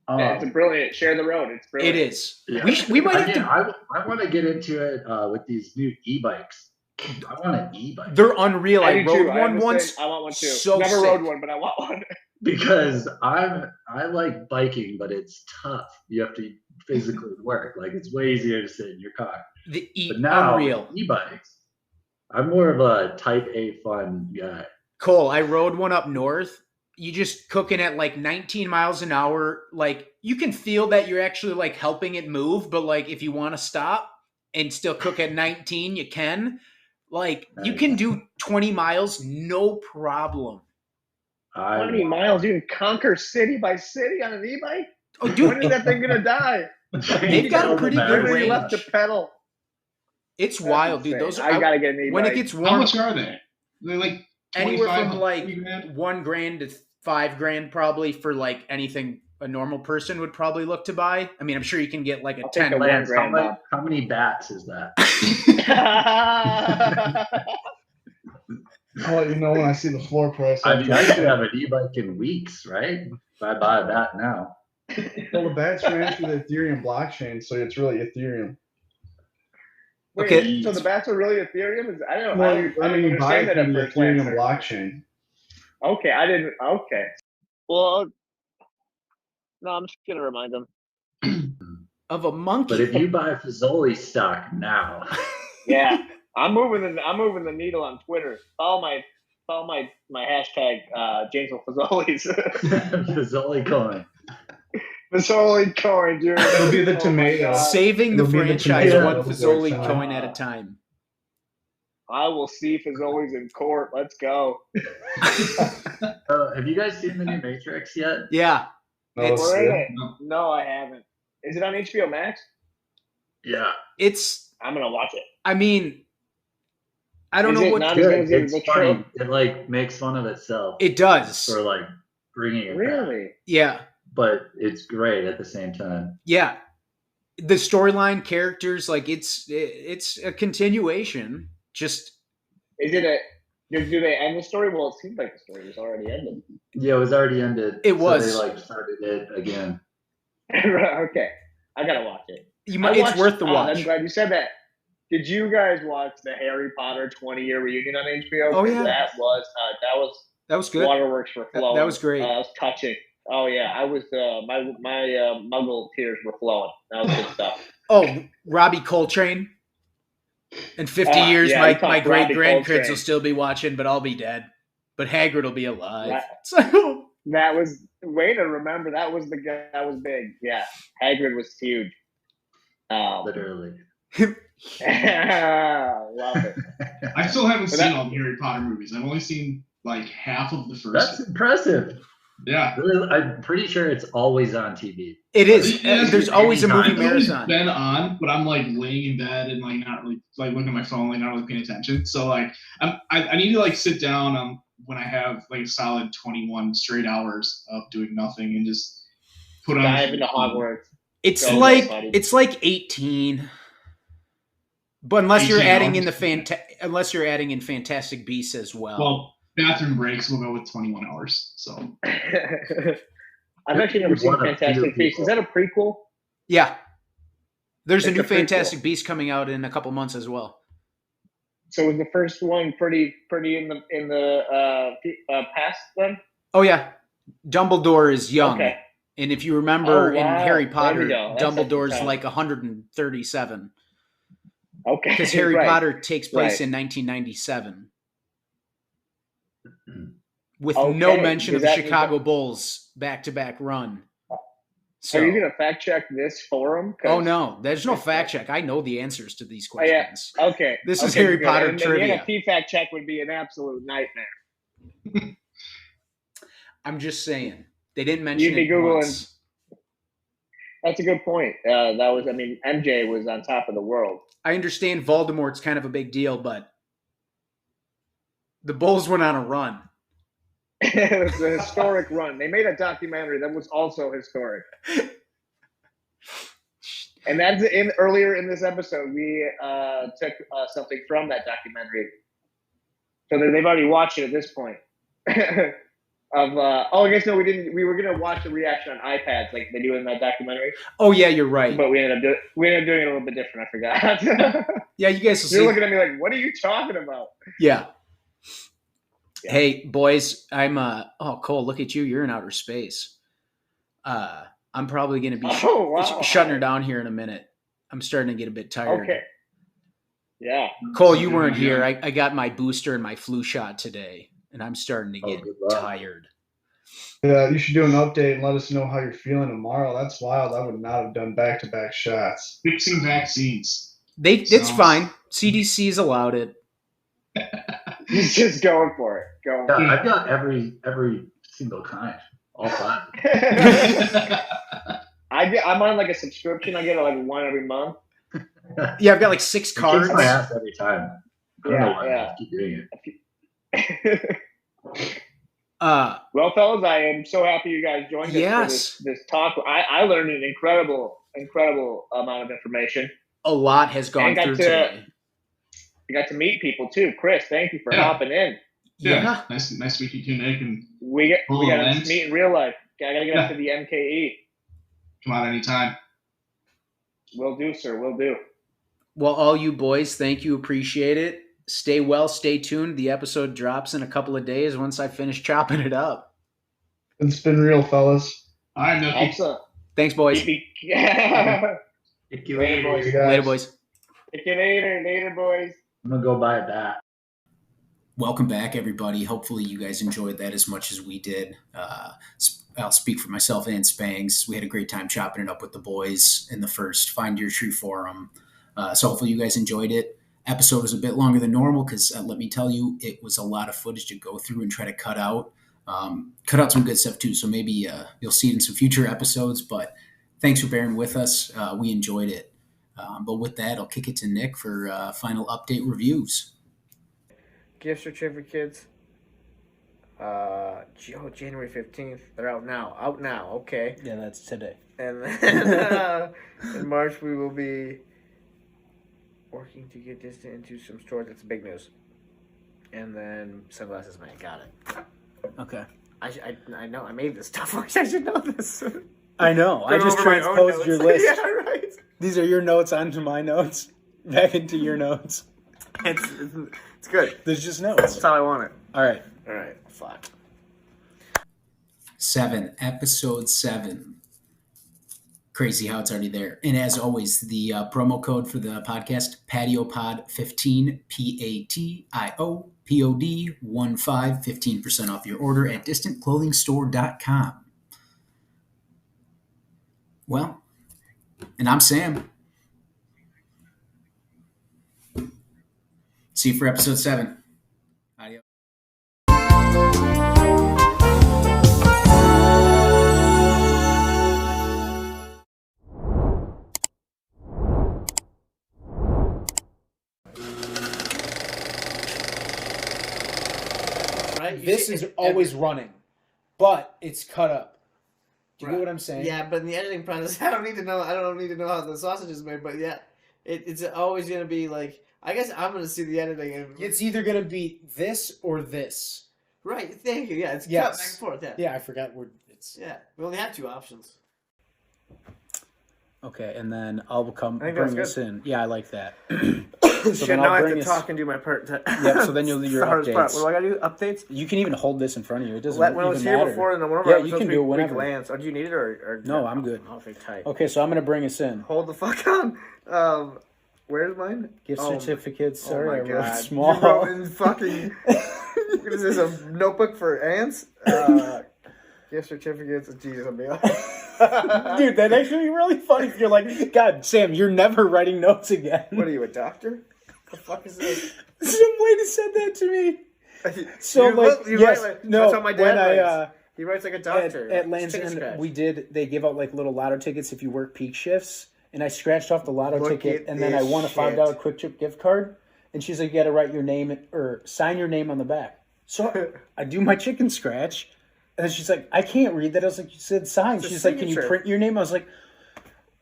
Yeah, it's a brilliant. Share the road. It's brilliant. It is. Yeah. We might have to. I want to get into it with these new e-bikes. I want an e-bike. They're unreal. I rode too. one once. I want one too. So Never sick. rode one, but I want one. because I like biking, but it's tough. You have to physically work. Like it's way easier to sit in your car. But now Unreal. e-bikes, I'm more of a type A fun guy. Cole, I rode one up north. You just cooking at like 19 miles an hour. Like you can feel that you're actually like helping it move, but like if you want to stop and still cook at 19, you can. Like you can do 20 miles, no problem. 20 miles, you can conquer city by city on an e-bike? Oh, dude. When is that thing going to die? They've got a pretty good range. Left to pedal. It's wild, dude. Those I gotta get an e-bike. When it gets warm. How much are they? They're like anywhere from like $1,000 to $5,000 probably for like anything a normal person would probably look to buy. I mean, I'm sure you can get like a 10. Lance, how many bats is that? I'll let you know when I see the floor price. I mean, I could have an e-bike in weeks, right? If I buy a bat now. Well, the bats ran through the Ethereum blockchain, so it's really Ethereum. Wait, Okay. so the bats are really Ethereum? I don't know. Well, I didn't you buy understand it that through the at first. Ethereum blockchain. Okay, I didn't. Okay. Well, no, I'm just gonna remind them. Of a monkey. But if you buy Fazoli stock now, yeah, I'm moving the needle on Twitter. Follow my hashtag Janesville Fazoli's. Fazoli coin. Fazoli coin, dude. It'll be the tomato. Saving the It'll be the franchise tomato. one Fazoli coin at a time. I will see Fazoli's in court. Let's go. Have you guys seen the new Matrix yet? Yeah. No, No, I haven't. Is it on HBO Max? Yeah. I'm gonna watch it. I mean, I don't know what. Not Good. It's funny. It like makes fun of itself. It does. For like bringing it really? back. Yeah. But it's great at the same time. Yeah. The storyline, characters, like it's a continuation. Just is it do they end the story? Well, it seems like the story was already ended. Yeah, it was already ended. It was. So they like started it again. Okay, I gotta watch it. It's worth the watch. I'm glad you said that. Did you guys watch the Harry Potter 20-year reunion on HBO? Oh yeah, that was good. Waterworks were flowing. That was great. That was touching. Oh yeah, I was my Muggle tears were flowing. That was good stuff. Oh, Robbie Coltrane. In 50 years, my great grandkids will still be watching, but I'll be dead. But Hagrid will be alive. That was way to remember. That was the guy. That was big. Yeah, Hagrid was huge. Literally. Love it. I still haven't seen all the Harry Potter movies. I've only seen like half of the first. That's impressive. Yeah. I'm pretty sure it's always on TV. It is. There's always a movie marathon. It's been on, but I'm like laying in bed and like not really like looking at my phone, like not really paying attention. So like I need to like sit down when I have like a solid 21 straight hours of doing nothing and just put on. Dive into Hogwarts. It's like 18. But unless you're adding in Fantastic Beasts as well. Well, bathroom breaks will go with 21 hours. So I've actually never seen Fantastic Beasts. Is that a prequel? Yeah. There's a new Fantastic Beast coming out in a couple months as well. So was the first one pretty in the past then? Oh yeah, Dumbledore is young, okay. And if you remember in Harry Potter, Dumbledore's like 137. Okay, because Harry Potter takes place in 1997, with no mention of the Chicago Bulls back-to-back run. So, are you going to fact check this forum? Oh no, there's no fact check. I know the answers to these questions. Yeah. Okay, this is Harry Potter trivia. The NFT fact check would be an absolute nightmare. I'm just saying they didn't mention it once. That's a good point. MJ was on top of the world. I understand Voldemort's kind of a big deal, but the Bulls went on a run. It's a historic run. They made a documentary that was also historic. And that's earlier in this episode, we took something from that documentary. So they've already watched it at this point. I guess no, we didn't. We were gonna watch the reaction on iPads like they do in that documentary. Oh yeah, you're right. But we ended up doing it a little bit different. I forgot. Yeah, you guys. You're looking at me like, what are you talking about? Yeah. Hey, boys, I'm oh, Cole, look at you. You're in outer space. I'm probably going to be shutting her down here in a minute. I'm starting to get a bit tired. Okay. Yeah. Cole, you weren't here. I got my booster and my flu shot today, and I'm starting to get tired. Yeah, you should do an update and let us know how you're feeling tomorrow. That's wild. I would not have done back-to-back shots. Fixing vaccines. It's fine. CDC's allowed it. He's just going for it. I've got every single kind. All 5. I'm on like a subscription. I get like one every month. Yeah, I've got like 6 cards. It kicks my ass every time. I don't know why I keep doing it. Well, fellas, I am so happy you guys joined us for this talk. I learned an incredible amount of information. A lot has gone through today. I got to meet people too. Chris, thank you for hopping in. Yeah. Nice to meet you too, Nick. And we got to meet in real life. I got to get up to the MKE. Come on anytime. Will do, sir. Will do. Well, all you boys, thank you. Appreciate it. Stay well. Stay tuned. The episode drops in a couple of days once I finish chopping it up. It's been real, fellas. All right, Nookie. Excellent. Thanks, boys. Later, boys. Later, boys. Take you later, boys. I'm going to go buy a bat. Welcome back, everybody. Hopefully you guys enjoyed that as much as we did. I'll speak for myself and Spangs. We had a great time chopping it up with the boys in the first Find Your Tree Forum. So hopefully you guys enjoyed it. Episode was a bit longer than normal because let me tell you, it was a lot of footage to go through and try to cut out. Cut out some good stuff too. So maybe you'll see it in some future episodes, but thanks for bearing with us. We enjoyed it. But with that, I'll kick it to Nick for final update reviews. Gift certificates. January 15th. They're out now. Okay. Yeah, that's today. And then in March we will be working to get this into some stores. That's big news. And then Sunglasses Man. Got it. Okay. I know. I made this stuff. I should know this. I know. I just transposed your list. Yeah, right. These are your notes onto my notes. Back into your notes. It's good. There's just notes. That's how I want it. All right. Fuck. 7. Episode 7. Crazy how it's already there. And as always, the promo code for the podcast, PatioPod15, PATIOPOD 15% off your order at distantclothingstore.com. Well, and I'm Sam. See you for episode 7. Adios. Right? This is always running, but it's cut up. Do you get what I'm saying? Yeah, but in the editing process, I don't need to know how the sausage is made. But yeah, it's always gonna be like. I guess I'm gonna see the editing. And... It's either gonna be this or this. Right. Thank you. Yeah, it's cut back and forth. Yeah. Yeah, I forgot where it's. Yeah, we only have 2 options. Okay, and then I'll bring this in. Yeah, I like that. So then now I have to talk and do my part. Yeah, so then you'll do your updates. What do I gotta do? Updates? You can even hold this in front of you. It doesn't when even it was here matter. before, and one of our you can do it whenever. Glance. Oh, do you need it or no? I'm good. Okay, tight. Okay, so I'm gonna bring us in. Hold the fuck on. Where's mine? Gift certificates. Sorry, oh my I wrote God. small. You wrote in fucking. Is this a notebook for ants? Gift certificates. Jesus, I'm being. Dude, that'd actually be really funny if you're like, God, Sam, you're never writing notes again. What are you, a doctor? The fuck is this? Some lady said that to me. So that's how my dad writes. He writes like a doctor. At Land's End, they give out like little lotto tickets if you work peak shifts. And I scratched off the lotto ticket, and then I won a $5 Quick Trip gift card. And she's like, you got to write your name or sign your name on the back. So I do my chicken scratch. And then she's like, I can't read that. I was like, you said sign. She's like, can you print your name? I was like,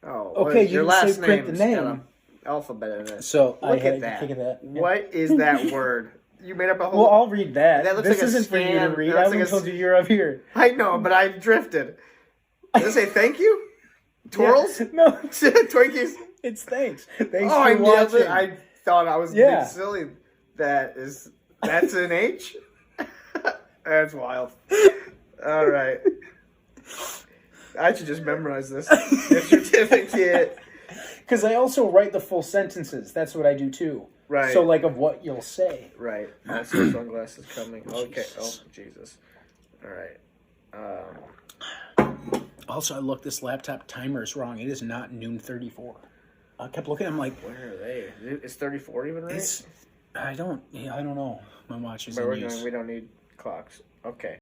oh, okay, your you last say print the name. Alphabet in it. So look I had at that. to think of that. Yeah. What is that word? You made up a whole. Well, I'll read that. That looks this like isn't for you to read. I haven't told you you're up here. I know, but I've drifted. Does it say thank you? Twirls? Yeah. No. Twinkies? It's thanks. Thanks I for nailed watching. it. I thought I was being silly. That's an H? That's wild. All right. I should just memorize this. Your certificate. Because I also write the full sentences. That's what I do too. Right. So, like, of what you'll say. Right. I see sunglasses coming. Okay. Oh, Jesus. All right. Also, I looked, this laptop timer is wrong. It is not noon 34. I kept looking. I'm like, where are they? Is 34 even right? I don't know. My watch is But in use. we don't need clocks. Okay.